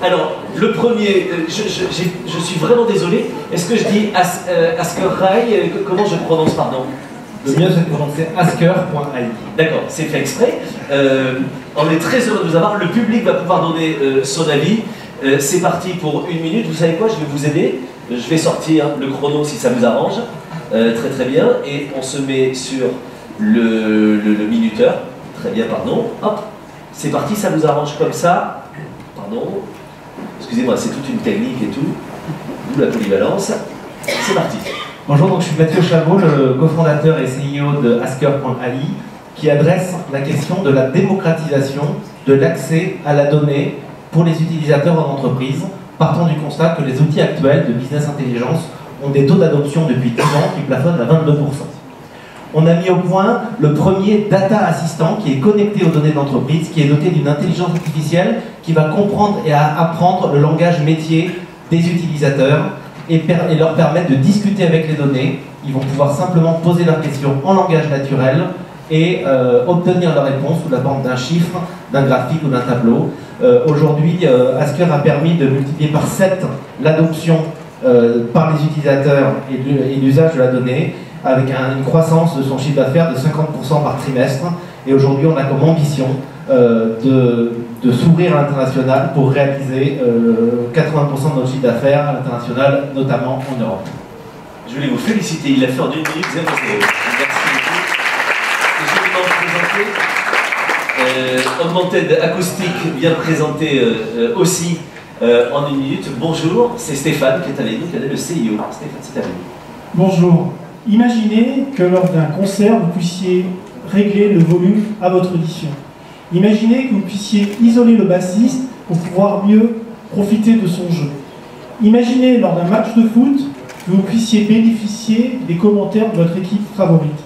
Alors, le premier, je suis vraiment désolé. Est-ce que je dis Asker Rai, comment je prononce, pardon? Le mieux, c'est de prononcer asker.ai. D'accord, c'est fait exprès. On est très heureux de vous avoir. Le public va pouvoir donner son avis. C'est parti pour 1 minute. Vous savez quoi? Je vais vous aider. Je vais sortir le chrono si ça vous arrange. Très très bien. Et on se met sur le minuteur. Très bien, pardon. Hop, c'est parti, ça vous arrange comme ça. Pardon. Excusez-moi, c'est toute une technique et tout. D'où la polyvalence. C'est parti. Bonjour, donc je suis Mathieu Chabot, le cofondateur et CEO de Asker.ai, qui adresse la question de la démocratisation de l'accès à la donnée pour les utilisateurs en entreprise, partant du constat que les outils actuels de business intelligence ont des taux d'adoption depuis 10 ans qui plafonnent à 22%. On a mis au point le premier data assistant qui est connecté aux données d'entreprise, qui est doté d'une intelligence artificielle qui va comprendre et apprendre le langage métier des utilisateurs et leur permettre de discuter avec les données. Ils vont pouvoir simplement poser leurs questions en langage naturel et obtenir leur réponse sous la forme d'un chiffre, d'un graphique ou d'un tableau. Aujourd'hui, Asker a permis de multiplier par 7 l'adoption par les utilisateurs et l'usage de la donnée, avec une croissance de son chiffre d'affaires de 50% par trimestre. Et aujourd'hui, on a comme ambition de s'ouvrir à l'international pour réaliser 80% de notre chiffre d'affaires à l'international, notamment en Europe. Je voulais vous féliciter, il a fait en 1 minute 0. Merci beaucoup. Je vais présenter Augmented Acoustic, bien présenté aussi en 1 minute. Bonjour, c'est Stéphane qui est avec nous, qui est le CIO. Stéphane, c'est à vous. Bonjour. Imaginez que lors d'un concert, vous puissiez régler le volume à votre audition. Imaginez que vous puissiez isoler le bassiste pour pouvoir mieux profiter de son jeu. Imaginez lors d'un match de foot que vous puissiez bénéficier des commentaires de votre équipe favorite.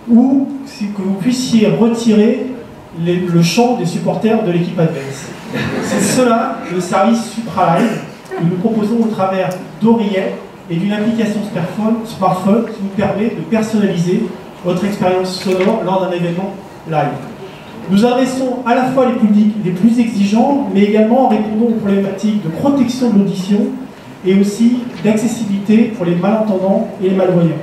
Ou que vous puissiez retirer le chant des supporters de l'équipe adverse. C'est cela le service SupraLive que nous proposons au travers d'oreillettes et d'une application smartphone qui nous permet de personnaliser votre expérience sonore lors d'un événement live. Nous adressons à la fois les publics les plus exigeants, mais également en répondant aux problématiques de protection de l'audition et aussi d'accessibilité pour les malentendants et les malvoyants.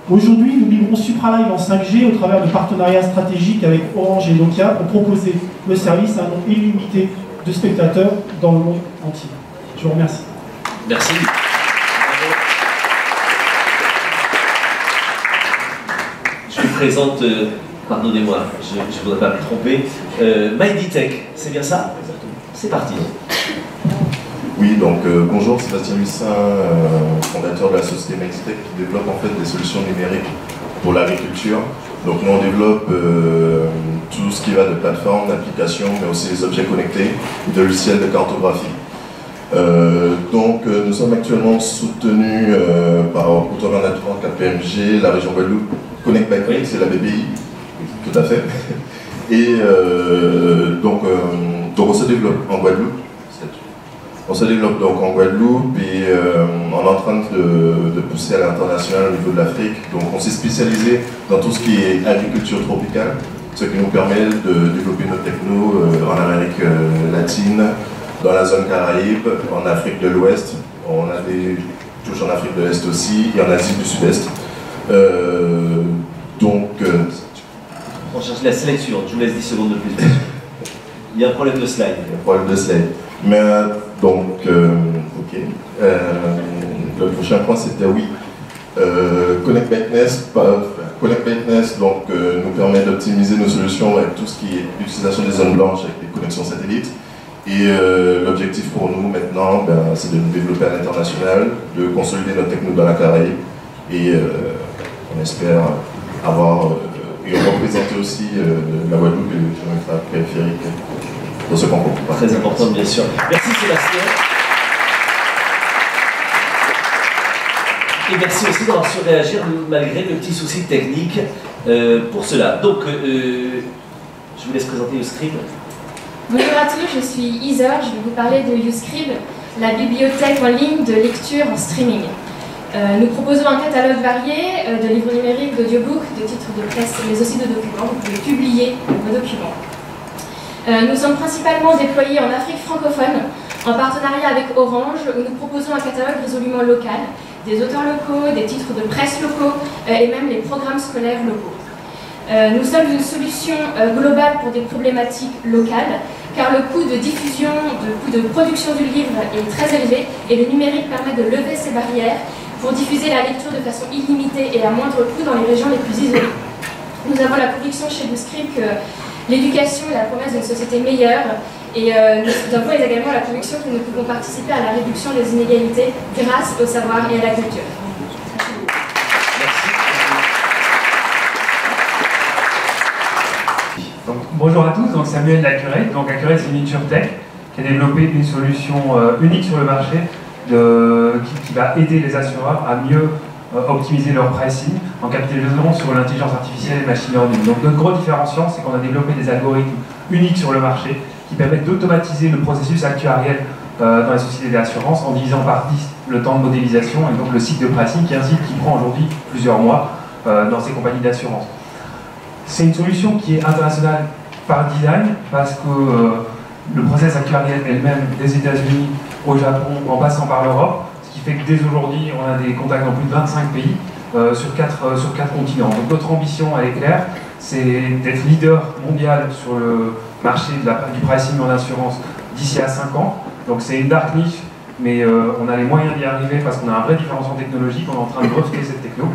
Aujourd'hui, nous livrons SupraLive en 5G au travers de partenariats stratégiques avec Orange et Nokia pour proposer le service à un nombre illimité de spectateurs dans le monde entier. Je vous remercie. Merci. Je vous présente, pardonnez-moi, je ne voudrais pas me tromper, MyDtech, c'est bien ça? C'est parti. Oui, donc bonjour, Sébastien Lucin, fondateur de la société MyDtech qui développe en fait des solutions numériques pour l'agriculture. Donc nous on développe tout ce qui va de plateformes, d'applications, mais aussi des objets connectés, de logiciels de cartographie. Nous sommes actuellement soutenus par Autorin Network, la PMG, la région Guadeloupe, Connect by Connect, c'est la BPI, tout à fait. Et on se développe en Guadeloupe. On se développe donc en Guadeloupe et on est en train de pousser à l'international au niveau de l'Afrique. Donc on s'est spécialisé dans tout ce qui est agriculture tropicale, ce qui nous permet de développer nos technos en Amérique latine, dans la zone Caraïbe, en Afrique de l'Ouest, on a des touches en Afrique de l'Est aussi et en Asie du Sud-Est. On cherche la sélection, je vous laisse 10 secondes de plus. Il y a un problème de slide. Il y a un problème de slide. Mais ok. Le prochain point c'était oui. Connect Baitness nous permet d'optimiser nos solutions avec tout ce qui est l'utilisation des zones blanches avec les connexions satellites. Et l'objectif pour nous maintenant, c'est de nous développer à l'international, de consolider notre techno dans la Caraïbe et on espère avoir et représenter aussi la Guadeloupe et le kilomètre périphérique dans ce concours. Très important bien sûr. Merci Sébastien. Et merci aussi d'avoir su réagir malgré le petit souci technique pour cela. Donc, je vous laisse présenter YouScribe. Bonjour à tous, je suis Isa, je vais vous parler de YouScribe, la bibliothèque en ligne de lecture en streaming. Nous proposons un catalogue varié de livres numériques, d'audiobooks, de titres de presse, mais aussi de documents. Vous pouvez publier vos documents. Nous sommes principalement déployés en Afrique francophone, en partenariat avec Orange, où nous proposons un catalogue résolument local, des auteurs locaux, des titres de presse locaux et même les programmes scolaires locaux. Nous sommes une solution globale pour des problématiques locales, car le coût de diffusion, le coût de production du livre est très élevé et le numérique permet de lever ces barrières pour diffuser la lecture de façon illimitée et à moindre coût dans les régions les plus isolées. Nous avons la conviction chez Bouscript que l'éducation est la promesse d'une société meilleure et nous avons également la conviction que nous pouvons participer à la réduction des inégalités grâce au savoir et à la culture. Donc, bonjour à tous, donc Samuel Lacurette. Donc Lacurette, c'est une insurtech qui a développé une solution unique sur le marché qui va aider les assureurs à mieux optimiser leur pricing en capitalisant sur l'intelligence artificielle et le machine learning. Donc notre gros différenciant, c'est qu'on a développé des algorithmes uniques sur le marché qui permettent d'automatiser le processus actuariel dans les sociétés d'assurance en divisant par 10 le temps de modélisation et donc le cycle de pricing qui est un cycle qui prend aujourd'hui plusieurs mois dans ces compagnies d'assurance. C'est une solution qui est internationale par design parce que le process actuariel elle-même des États-Unis au Japon en passant par l'Europe, ce qui fait que dès aujourd'hui on a des contacts dans plus de 25 pays sur quatre continents. Donc notre ambition elle est claire, c'est d'être leader mondial sur le marché du pricing en assurance d'ici à 5 ans. Donc c'est une dark niche, mais on a les moyens d'y arriver parce qu'on a un vrai différenciant technologique, on est en train de breveter cette techno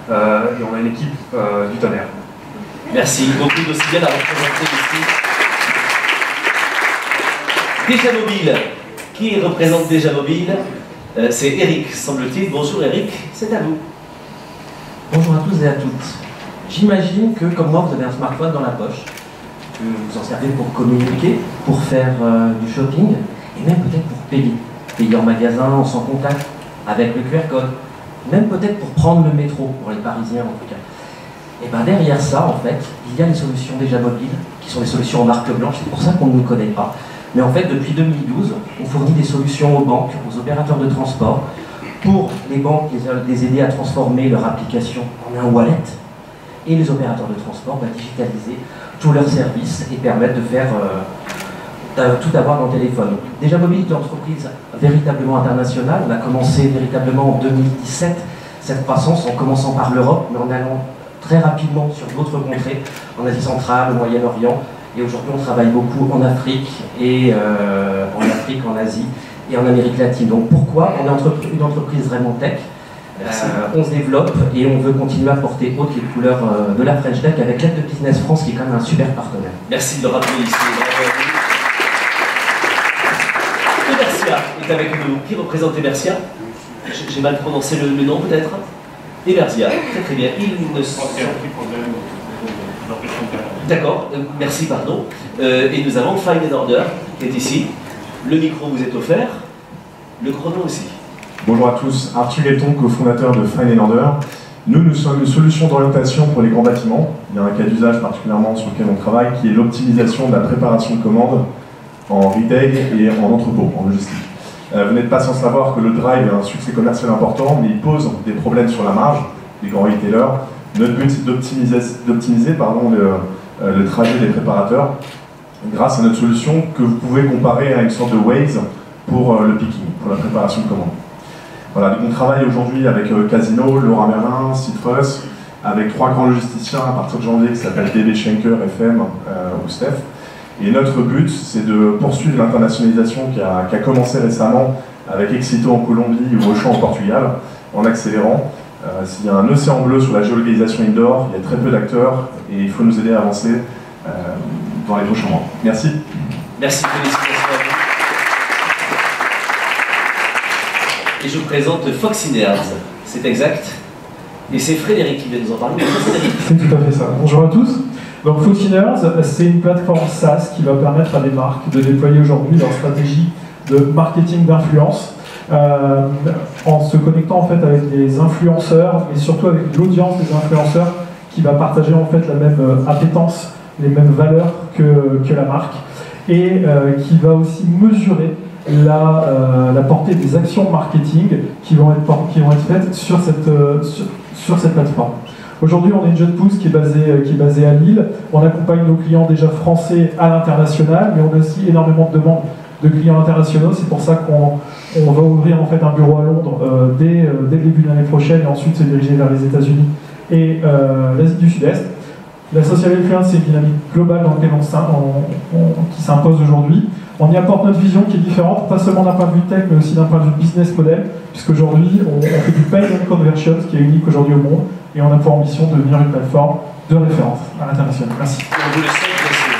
et on a une équipe du tonnerre. Merci beaucoup d'Ossiel à représenter ici. Déjà Mobile. Qui représente Déjà Mobile? C'est Eric, semble-t-il. Bonjour Eric, c'est à vous. Bonjour à tous et à toutes. J'imagine que, comme moi, vous avez un smartphone dans la poche, que vous en servez pour communiquer, pour faire du shopping, et même peut-être pour payer. Payer en magasin, sans contact, avec le QR code. Même peut-être pour prendre le métro, pour les Parisiens en tout cas. Et bien derrière ça, en fait, il y a les solutions Déjà Mobile, qui sont des solutions en marque blanche, c'est pour ça qu'on ne nous connaît pas. Mais en fait, depuis 2012, on fournit des solutions aux banques, aux opérateurs de transport, pour les banques les aider à transformer leur application en un wallet, et les opérateurs de transport digitaliser tous leurs services et permettre de faire tout avoir dans le téléphone. Déjà Mobile est une entreprise véritablement internationale. On a commencé véritablement en 2017 cette croissance en commençant par l'Europe, mais en allant très rapidement sur d'autres contrées, en Asie centrale, au Moyen-Orient. Et aujourd'hui, on travaille beaucoup en Afrique, et en Asie et en Amérique latine. Donc pourquoi? On est une entreprise vraiment tech. On se développe et on veut continuer à porter haute les couleurs de la French Tech avec l'aide de Business France qui est quand même un super partenaire. Merci de le rappeler ici. Ebercia est avec nous. Qui représente Ebercia? J'ai mal prononcé le nom peut-être? Ebercia, très très bien. Il ne sont... D'accord, merci, pardon. Et nous avons Fine & Order qui est ici. Le micro vous est offert, le chrono aussi. Bonjour à tous, Arthur Letton, cofondateur de Fine & Order. Nous sommes une solution d'orientation pour les grands bâtiments. Il y a un cas d'usage particulièrement sur lequel on travaille qui est l'optimisation de la préparation de commandes en retail et en entrepôt, en logistique. Vous n'êtes pas sans savoir que le drive est un succès commercial important, mais il pose des problèmes sur la marge des grands retailers. Notre but, c'est d'optimiser le trajet des préparateurs grâce à notre solution que vous pouvez comparer à une sorte de Waze pour le picking, pour la préparation de commandes. Voilà, donc on travaille aujourd'hui avec Casino, Laura Merlin, Citrus, avec 3 grands logisticiens à partir de janvier qui s'appellent DB Schenker, FM ou Steph. Et notre but, c'est de poursuivre l'internationalisation qui a commencé récemment avec Exito en Colombie ou Auchan en Portugal, en accélérant. S'il y a un océan bleu sur la géolocalisation indoor, il y a très peu d'acteurs et il faut nous aider à avancer dans les prochains mois. Merci. Merci, félicitations à vous. Et je vous présente Foxinerds, c'est exact. Et c'est Frédéric qui vient nous en parler. C'est tout à fait ça. Bonjour à tous. Donc Foxinerds, c'est une plateforme SaaS qui va permettre à des marques de déployer aujourd'hui leur stratégie de marketing d'influence en se connectant en fait avec des influenceurs et surtout avec l'audience des influenceurs qui va partager en fait la même appétence, les mêmes valeurs que la marque et qui va aussi mesurer la portée des actions marketing qui vont être faites sur cette plateforme. Aujourd'hui, on est une jeune pousse qui est basée à Lille. On accompagne nos clients déjà français à l'international, mais on a aussi énormément de demandes de clients internationaux. C'est pour ça qu'on va ouvrir en fait un bureau à Londres dès le début de l'année prochaine et ensuite se diriger vers les États-Unis et l'Asie du Sud-Est. La social influence, c'est une dynamique globale dans laquelle qui s'impose aujourd'hui. On y apporte notre vision qui est différente, pas seulement d'un point de vue tech, mais aussi d'un point de vue business model, puisqu'aujourd'hui, on fait du pay and conversion, ce qui est unique aujourd'hui au monde, et on a pour ambition de devenir une plateforme de référence à l'international. Merci. On vous le souhaite, monsieur.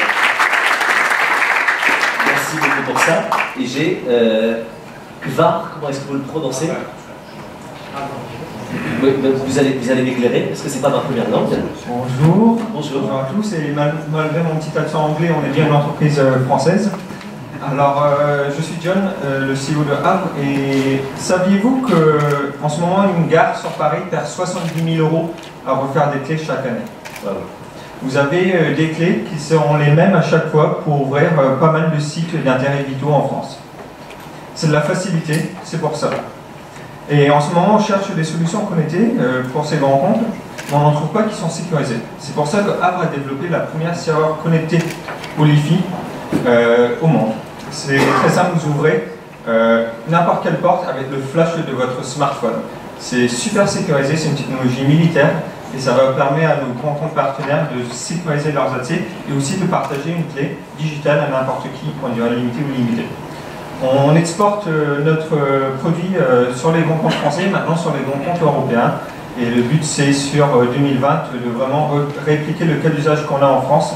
Merci beaucoup pour ça. Et j'ai Kvar, comment est-ce que vous le prononcez? Oui, vous allez m'éclairer, parce que c'est pas ma première langue. Bonjour. Bonjour. Bonjour à tous, et malgré mon petit accent anglais, on est bien une entreprise française. Alors, je suis John, le CEO de Havre, et saviez-vous qu'en ce moment, une gare sur Paris perd 70 000 € à refaire des clés chaque année? Voilà. Vous avez des clés qui seront les mêmes à chaque fois pour ouvrir pas mal de cycles d'intérêt vitaux en France. C'est de la facilité, c'est pour ça. Et en ce moment, on cherche des solutions connectées pour ces grands comptes, mais on n'en trouve pas qui sont sécurisées. C'est pour ça que Havre a développé la première serveur connectée au Wi-Fi au monde. C'est très simple, vous ouvrez n'importe quelle porte avec le flash de votre smartphone. C'est super sécurisé, c'est une technologie militaire et ça va permettre à nos grands comptes partenaires de sécuriser leurs accès et aussi de partager une clé digitale à n'importe qui pour une durée limitée ou limitée. On exporte notre produit sur les grands comptes français, maintenant sur les grands comptes européens. Et le but, c'est sur 2020 de vraiment répliquer le cas d'usage qu'on a en France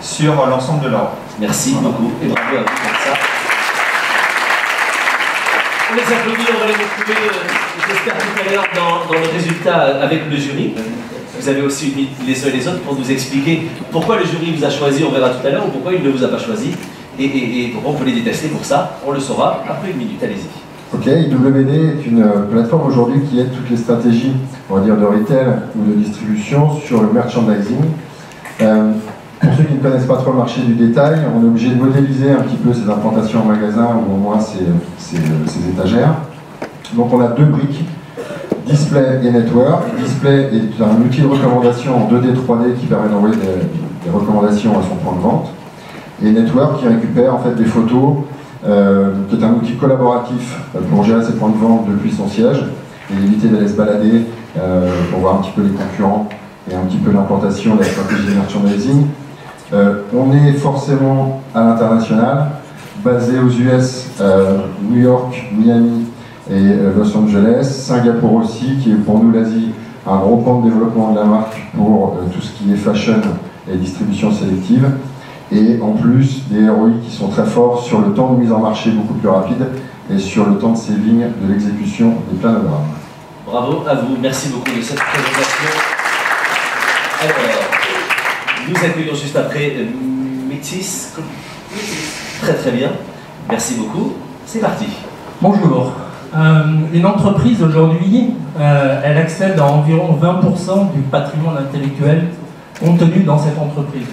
sur l'ensemble de l'Europe. Merci beaucoup et bravo à vous pour ça. On les applaudit, on va les retrouver, j'espère tout à l'heure dans le résultat avec le jury. Vous avez aussi uni les uns et les autres pour nous expliquer pourquoi le jury vous a choisi, on verra tout à l'heure, ou pourquoi il ne vous a pas choisi. Et pourquoi on peut les détester pour ça, on le saura après une minute, allez-y. Ok, IWD est une plateforme aujourd'hui qui aide toutes les stratégies, on va dire, de retail ou de distribution sur le merchandising. Pour ceux qui ne connaissent pas trop le marché du détail, on est obligé de modéliser un petit peu ces implantations en magasin ou au moins ces étagères. Donc on a deux briques, Display et Network. Display est un outil de recommandation en 2D, 3D qui permet d'envoyer des recommandations à son point de vente. Et Network qui récupère en fait des photos, qui est un outil collaboratif pour gérer ses points de vente depuis son siège et éviter d'aller se balader pour voir un petit peu les concurrents et un petit peu l'implantation de la stratégie de merchandising. On est forcément à l'international, basé aux US, New York, Miami et Los Angeles, Singapour aussi, qui est pour nous l'Asie un gros point de développement de la marque pour tout ce qui est fashion et distribution sélective. Et en plus des ROI qui sont très forts sur le temps de mise en marché beaucoup plus rapide et sur le temps de saving de l'exécution des planogrammes. Bravo à vous, merci beaucoup de cette présentation. Alors, nous accueillons juste après Métis. Très très bien, merci beaucoup. C'est parti. Bonjour. Une entreprise aujourd'hui, elle accède à environ 20% du patrimoine intellectuel contenu dans cette entreprise.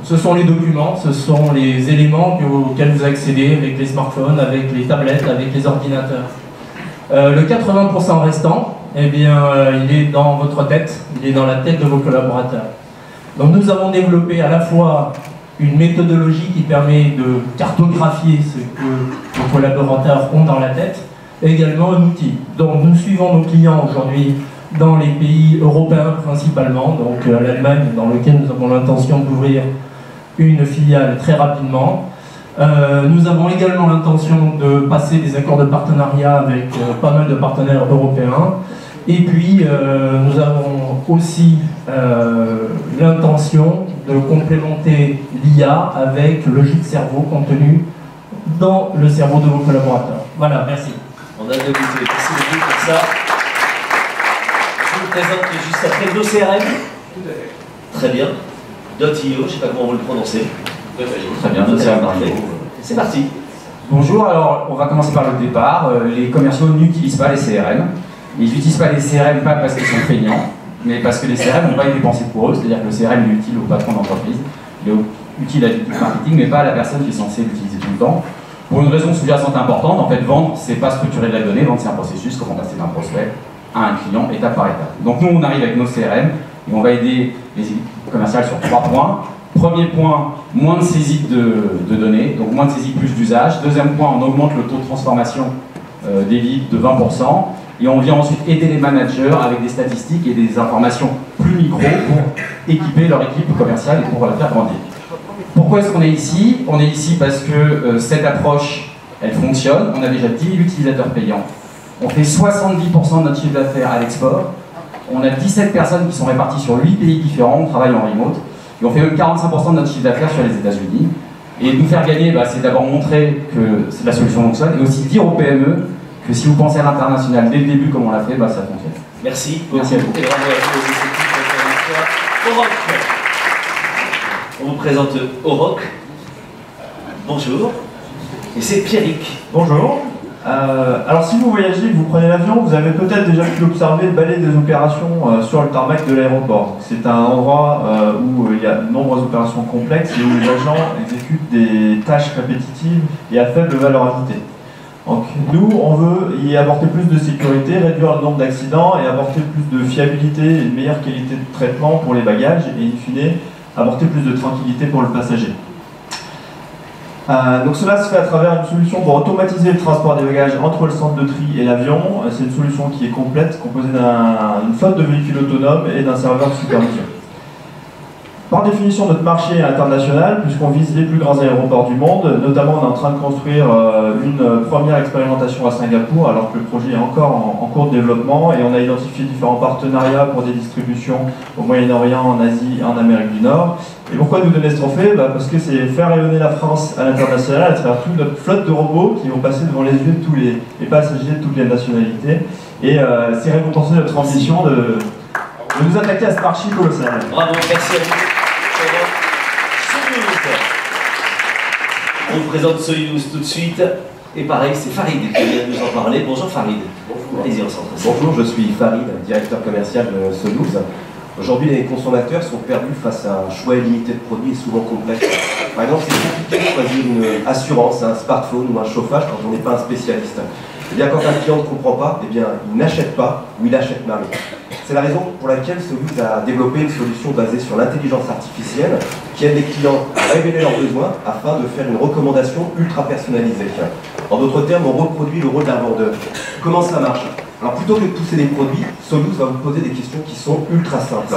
Ce sont les documents, ce sont les éléments auxquels vous accédez avec les smartphones, avec les tablettes, avec les ordinateurs. Le 80% restant, eh bien, il est dans votre tête, il est dans la tête de vos collaborateurs. Donc nous avons développé à la fois une méthodologie qui permet de cartographier ce que vos collaborateurs ont dans la tête, et également un outil. Donc nous suivons nos clients aujourd'hui dans les pays européens principalement, donc l'Allemagne dans lequel nous avons l'intention d'ouvrir une filiale très rapidement. Nous avons également l'intention de passer des accords de partenariat avec pas mal de partenaires européens. Et puis nous avons aussi l'intention de complémenter l'IA avec le jus de cerveau contenu dans le cerveau de vos collaborateurs. Voilà, merci. On a de goûter. Merci beaucoup pour ça. Je vous présente juste après nos CRM. Tout à fait. Très bien. .io, je ne sais pas comment vous le prononcez. Très bien, parfait. C'est parti. Bonjour, alors on va commencer par le départ. Les commerciaux n'utilisent pas les CRM. Ils n'utilisent pas les CRM pas parce qu'ils sont feignants, mais parce que les CRM n'ont pas été pensés pour eux. C'est-à-dire que le CRM est utile au patron d'entreprise, il est utile à l'équipe marketing, mais pas à la personne qui est censée l'utiliser tout le temps. Pour une raison sous-jacente importante, en fait, vendre, c'est pas structurer de la donnée, vendre c'est un processus, comment passer d'un prospect à un client, étape par étape. Donc nous, on arrive avec nos CRM et on va aider les équipes commerciales sur 3 points. Premier point, moins de saisie de données, donc moins de saisie, plus d'usage. Deuxième point, on augmente le taux de transformation des leads de 20%. Et on vient ensuite aider les managers avec des statistiques et des informations plus micro pour équiper leur équipe commerciale et pour la faire grandir. Pourquoi est-ce qu'on est ici? On est ici parce que cette approche, elle fonctionne. On a déjà 10 000 utilisateurs payants. On fait 70% de notre chiffre d'affaires à l'export. On a 17 personnes qui sont réparties sur 8 pays différents. On travaille en remote. Et on fait même 45% de notre chiffre d'affaires sur les États-Unis. Et nous faire gagner, c'est d'abord montrer que la solution fonctionne et aussi dire aux PME que si vous pensez à l'international dès le début comme on l'a fait, ça fonctionne. Merci. Merci à vous. Et bravo à tous les équipes. Oroc. On vous présente Oroc. Bonjour. Et c'est Pierrick. Bonjour. Alors si vous voyagez et que vous prenez l'avion, vous avez peut-être déjà pu observer le balai des opérations sur le tarmac de l'aéroport. C'est un endroit où il y a de nombreuses opérations complexes et où les agents exécutent des tâches répétitives et à faible valeur ajoutée. Donc nous, on veut y apporter plus de sécurité, réduire le nombre d'accidents et apporter plus de fiabilité et une meilleure qualité de traitement pour les bagages et in fine, apporter plus de tranquillité pour le passager. Donc cela se fait à travers une solution pour automatiser le transport des bagages entre le centre de tri et l'avion. C'est une solution qui est complète, composée d'une flotte de véhicules autonomes et d'un serveur de supervision. Par définition, notre marché est international, puisqu'on vise les plus grands aéroports du monde. Notamment, on est en train de construire une première expérimentation à Singapour, alors que le projet est encore en cours de développement. Et on a identifié différents partenariats pour des distributions au Moyen-Orient, en Asie et en Amérique du Nord. Et pourquoi nous donner ce trophée? Parce que c'est faire rayonner la France à l'international à travers toute notre flotte de robots qui vont passer devant les yeux de tous les passagers de toutes les nationalités. Et c'est récompenser notre ambition de nous attaquer à ce marché colossal. Bravo, merci à vous. On vous présente Soyuz tout de suite. Et pareil, c'est Farid qui vient nous en parler. Bonjour Farid. Bonjour. Allez-y, on s'entraîne. Bonjour, je suis Farid, directeur commercial de Soyuz. Aujourd'hui, les consommateurs sont perdus face à un choix illimité de produits et souvent complexe. Par exemple, c'est compliqué de choisir une assurance, un smartphone ou un chauffage quand on n'est pas un spécialiste. Et bien, quand un client ne comprend pas, il n'achète pas ou il achète mal. C'est la raison pour laquelle Soyuz a développé une solution basée sur l'intelligence artificielle qui aide les clients à révéler leurs besoins afin de faire une recommandation ultra personnalisée. En d'autres termes, on reproduit le rôle d'un vendeur. Comment ça marche? Alors plutôt que de pousser des produits, Soyuz va vous poser des questions qui sont ultra simples.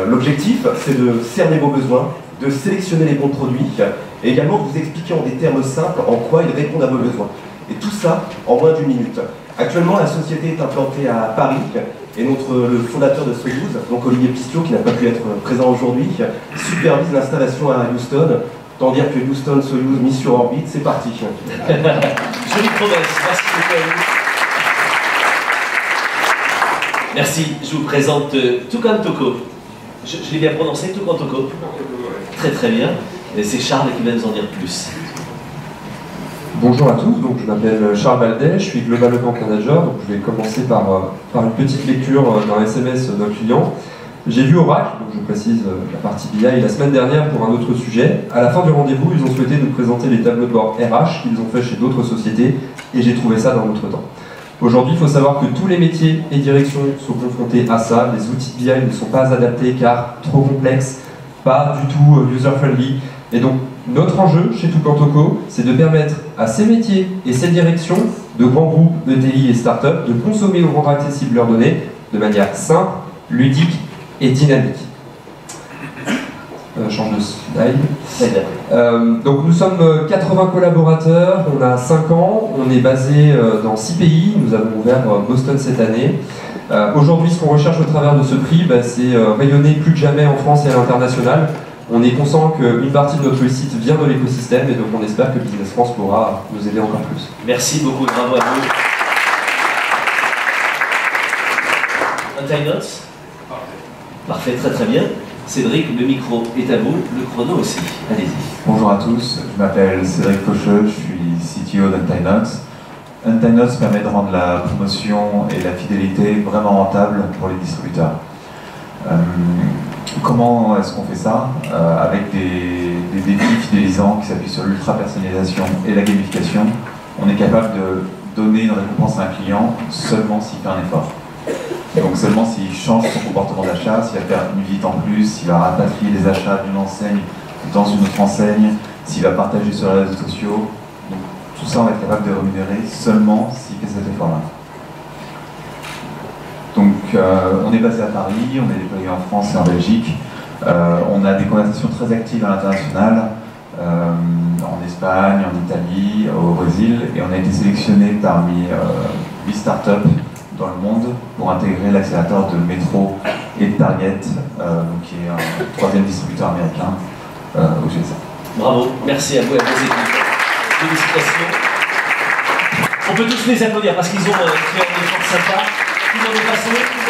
L'objectif, c'est de cerner vos besoins, de sélectionner les bons produits et également de vous expliquer en des termes simples en quoi ils répondent à vos besoins. Et tout ça en moins d'une minute. Actuellement, la société est implantée à Paris et le fondateur de Soyuz, donc Olivier Pistiot, qui n'a pas pu être présent aujourd'hui, supervise l'installation à Houston. Autant dire que Houston, Soyuz, mis sur orbite, c'est parti. Jolie promesse, merci beaucoup à vous. Merci, je vous présente Tukan Toko. Je l'ai bien prononcé, Tukan Toko. Très très bien. Et c'est Charles qui va nous en dire plus. Bonjour à tous, donc je m'appelle Charles Baldet, je suis Global Account Manager, donc je vais commencer par une petite lecture d'un SMS d'un client. J'ai vu Oracle, donc je précise la partie BI, la semaine dernière pour un autre sujet. À la fin du rendez-vous, ils ont souhaité nous présenter les tableaux de bord RH qu'ils ont fait chez d'autres sociétés et j'ai trouvé ça dans notre temps. Aujourd'hui, il faut savoir que tous les métiers et directions sont confrontés à ça. Les outils BI ne sont pas adaptés car trop complexes, pas du tout user-friendly. Et donc, notre enjeu chez Tukan Toko, c'est de permettre à ces métiers et ces directions de grands groupes, ETI et startups de consommer ou rendre accessibles leurs données de manière simple, ludique et dynamique. Change de slide. Donc nous sommes 80 collaborateurs, on a 5 ans, on est basé dans 6 pays, nous avons ouvert Boston cette année. Aujourd'hui, ce qu'on recherche au travers de ce prix, c'est rayonner plus que jamais en France et à l'international. On est conscient qu'une partie de notre réussite vient de l'écosystème et donc on espère que Business France pourra nous aider encore plus. Merci beaucoup, bravo à vous. Un time notes? Parfait, très très bien. Cédric, le micro est à vous, le chrono aussi. Allez-y. Bonjour à tous, je m'appelle Cédric Cocheux, je suis CTO d'Untinotes. Untinotes permet de rendre la promotion et la fidélité vraiment rentable pour les distributeurs. Comment est-ce qu'on fait ça? Avec des défis fidélisants qui s'appuient sur l'ultra-personnalisation et la gamification, on est capable de donner une récompense à un client seulement s'il fait un effort. Donc seulement s'il change son comportement d'achat, s'il va faire une visite en plus, s'il va rapatrier les achats d'une enseigne dans une autre enseigne, s'il va partager sur les réseaux sociaux. Donc tout ça, on va être capable de rémunérer seulement s'il fait cet effort-là. Donc on est basé à Paris, on est déployé en France et en Belgique. On a des conversations très actives à l'international, en Espagne, en Italie, au Brésil, et on a été sélectionné parmi 8 startups dans le monde pour intégrer l'accélérateur de Metro et de Target, donc qui est un troisième distributeur américain au GSA. Bravo, merci à vous et à vos équipes. Félicitations. On peut tous les applaudir parce qu'ils ont fait un effort sympa. Tout le monde est passé.